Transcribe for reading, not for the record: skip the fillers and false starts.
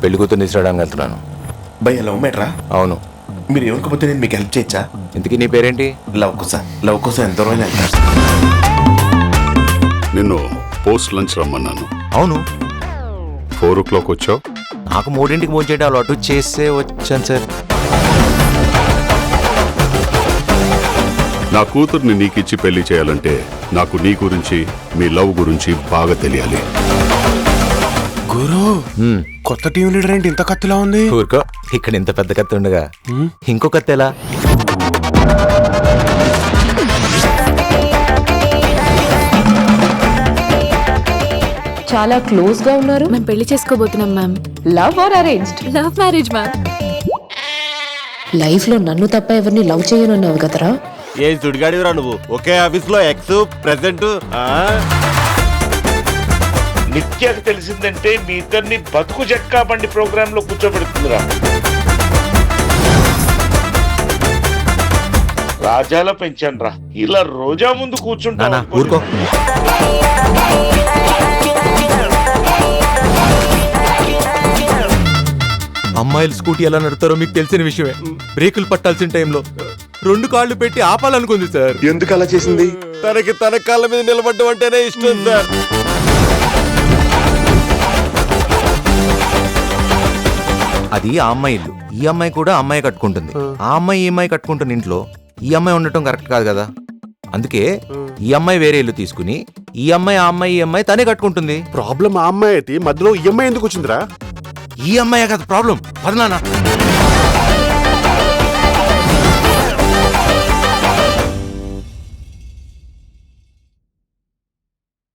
పెళ్లి కూతురు తీసుకురావడానికి వెళ్తున్నాను. భయ్య లవ్ మ్యాటరా? అవును. మీరు ఏమనుకోపోతే నేను మీకు హెల్ప్ చేయొచ్చా? ఇంతకీ నీ పేరేంటి? లవ్ కోసం ఎంత రోజులు వెళ్తా. నిన్ను పోస్ట్ లంచ్ రమ్మన్నాను. అవును, 4 o'clock వచ్చావు. నాకు 3ంటికి ఫోన్ చేయడం అలవాటు, చేస్తే వచ్చాను సార్. నా కూతుర్ని నీకిచ్చి పెళ్లి చేయాలంటే నాకు నీ గురించి, మీ లవ్ గురించి బాగా తెలియాలి. గురు, కొత్త టీం లీడర్ ఏంటి ఇంత కత్తిలా ఉంది? ఊరుకో, ఇక్కడ ఇంత పెద్ద కత్తి ఉండగా ఇంకో కత్తి ఎలా? చాలా క్లోజ్ గా ఉన్నారు. మేము పెళ్లి చేసుకోబోతున్నాం ma'am. Love or arranged? Love marriage ma'am. Life లో నన్ను తప్ప ఎవరిని లవ్ చేయనన్నావు కదరా. ఏం సుడిగాడివరా నువ్వు? ఒకే ఆఫీస్ లో ఎక్స్ ప్రెసెంట్. నిత్యకు తెలిసిందంటే మీ ఇద్దరిని బతుకు జట్కా బండి ప్రోగ్రామ్ లో కూర్చోబెడుతుందిరా. రాజాల పెంచాను రా, ఇలా రోజా ముందు కూర్చుంటా. ఊరుకో. అమ్మాయిలు స్కూటీ ఎలా నడుపుతారో మీకు తెలిసిన విషయమే. బ్రేకులు పట్టాల్సిన టైంలో 2 కాళ్ళు పెట్టి ఆపాలనుకుంది సార్. ఎందుకు అలా చేసింది? తనకి తన కాళ్ళ మీద నిలబడ్డం అంటేనే ఇష్టం సార్. అది ఆ అమ్మాయి ఇల్లు. ఈ అమ్మాయి కూడా అమ్మాయి కట్టుకుంటుంది. ఆ అమ్మాయి ఈ అమ్మాయి కట్టుకుంటున్న ఇంట్లో ఈ అమ్మాయి ఉండటం కరెక్ట్ కాదు కదా. అందుకే ఈ అమ్మాయి వేరే ఇల్లు తీసుకుని ఈ అమ్మాయి ఈ అమ్మాయి తనే కట్టుకుంటుంది. ప్రాబ్లం ఆ అమ్మాయి అయితే మధ్యలో ఈ అమ్మాయి ఎందుకు వచ్చిందిరా? ఈ అమ్మాయి కదా ప్రాబ్లం. పదనానా.